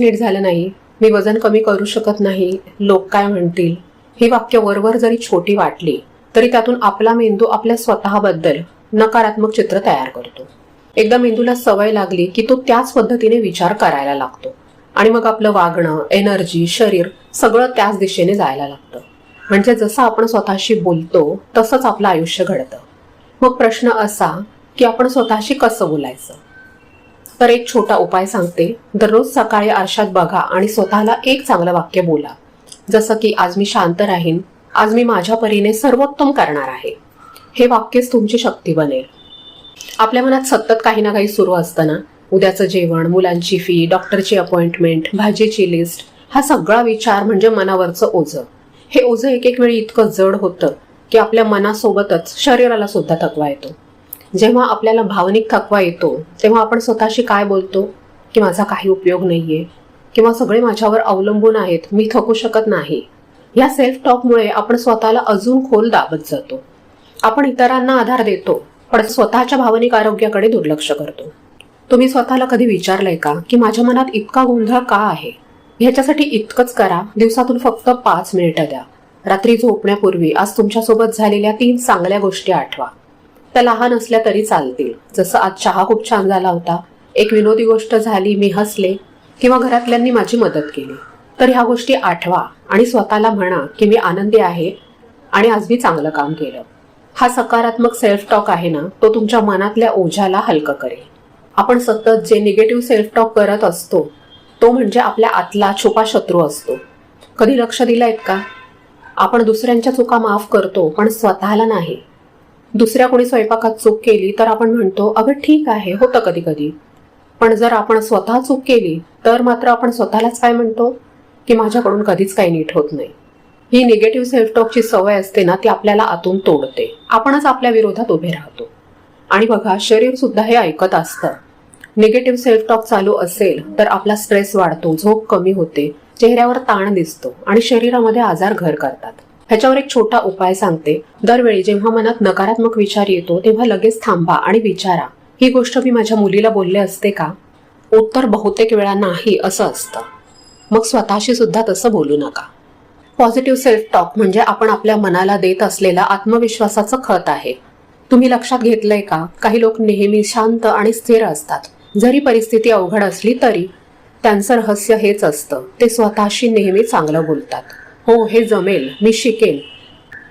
नीट झालं नाही, मी वजन कमी करू शकत नाही, लोक काय म्हणतील, ही वाक्य वरवर जरी छोटी वाटली तरी त्यातून आपला मेंदू आपल्या स्वतःबद्दल नकारात्मक चित्र तयार करतो. एकदा मेंदूला सवय लागली की तो त्याच पद्धतीने विचार करायला लागतो आणि मग आपलं वागणं, एनर्जी, शरीर सगळं त्याच दिशेने जायला लागतं. म्हणजे जसं आपण स्वतःशी बोलतो तसंच आपलं आयुष्य घडतं. मग प्रश्न असा की आपण स्वतःशी कसं बोलायचं? तर एक छोटा उपाय सांगते. दररोज सकाळी आरशात बघा आणि स्वतःला एक चांगलं वाक्य बोला. जसं की आज मी शांत राहीन, आज मी माझ्या परीने सर्वोत्तम करणार आहे. हे वाक्यच तुमची शक्ती बनेल. आपल्या मनात सतत काही ना काही सुरू असतं ना. उद्याचं जेवण, मुलांची फी, डॉक्टरची अपॉइंटमेंट, भाजीची लिस्ट, हा सगळा विचार म्हणजे मनावरचं ओझं. हे ओझं एक एक वेळी इतकं जड होतं की आपल्या मनासोबतच शरीराला सुद्धा थकवा येतो. जेव्हा आपल्याला भावनिक थकवा येतो तेव्हा आपण स्वतःशी काय बोलतो की माझा काही उपयोग नाहीये किंवा सगळे माझ्यावर अवलंबून आहेत, मी थकू शकत नाही. या सेल्फ टॉकमुळे आपण स्वतःला अजून खोल दाबत जातो. आपण इतरांना आधार देतो पण स्वतःच्या भावनिक आरोग्याकडे दुर्लक्ष करतो. तुम्ही स्वतःला कधी विचारलंय का की माझ्या मनात इतका गोंधळ का आहे? ह्याच्यासाठी इतकंच करा, दिवसातून फक्त 5 मिनिटं द्या. रात्री झोपण्यापूर्वी आज तुमच्यासोबत झालेल्या 3 चांगल्या गोष्टी आठवा. त्या लहान असल्या तरी चालतील. जसं आज चहा खूप छान झाला होता, एक विनोदी गोष्ट झाली, मी हसले, किंवा घरातल्यांनी माझी मदत केली. तर ह्या गोष्टी आठवा आणि स्वतःला म्हणा की मी आनंदी आहे आणि आज मी चांगलं काम केलं. हा सकारात्मक सेल्फ टॉक आहे ना, तो तुमच्या मनातल्या ओझ्याला हलकं करेल. आपण सतत जे निगेटिव्ह सेल्फ टॉक करत असतो तो म्हणजे आपल्या आतला छुपा शत्रू असतो. कधी लक्ष दिलंयत का? आपण दुसऱ्यांच्या चुका माफ करतो पण स्वतःला नाही. दुसऱ्या कोणी स्वयंपाकात चूक केली तर आपण म्हणतो अगं ठीक आहे, होतं कधी कधी. पण जर आपण स्वतः चूक केली तर मात्र आपण स्वतःलाच काय म्हणतो की माझ्याकडून कधीच काही नीट होत नाही. ही निगेटिव्ह सेल्फ टॉकची सवय असते ना, ती आपल्याला आतून तोडते. आपणच आपल्या विरोधात उभे राहतो. आणि बघा, शरीर सुद्धा हे ऐकत असतं. निगेटिव्ह सेल्फ टॉक चालू असेल तर आपला स्ट्रेस वाढतो, झोप कमी होते, चेहऱ्यावर ताण दिसतो आणि शरीरामध्ये आजार घर करतात. ह्याच्यावर एक छोटा उपाय सांगते. दरवेळी जेव्हा मनात नकारात्मक विचार येतो तेव्हा लगेच थांबा आणि विचारा, ही गोष्ट मी माझ्या मुलीला बोलले असते का? उत्तर बहुतेक वेळा नाही असं असतं. मग स्वतःशी सुद्धा तसं बोलू नका. पॉझिटिव्ह सेल्फ टॉक म्हणजे आपण आपल्या मनाला देत असलेला आत्मविश्वासाचं खत आहे. तुम्ही लक्षात घेतलंय का, काही लोक नेहमी शांत आणि स्थिर असतात. जरी परिस्थिती अवघड असली तरी त्यांचं रहस्य हेच असतं, ते स्वतःशी नेहमी चांगलं बोलतात. हो, हे जमेल, मी शिकेन,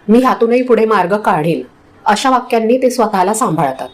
मी ह्यातूनही पुढे मार्ग काढेन, अशा वाक्यांनी ते स्वतःला सांभाळतात.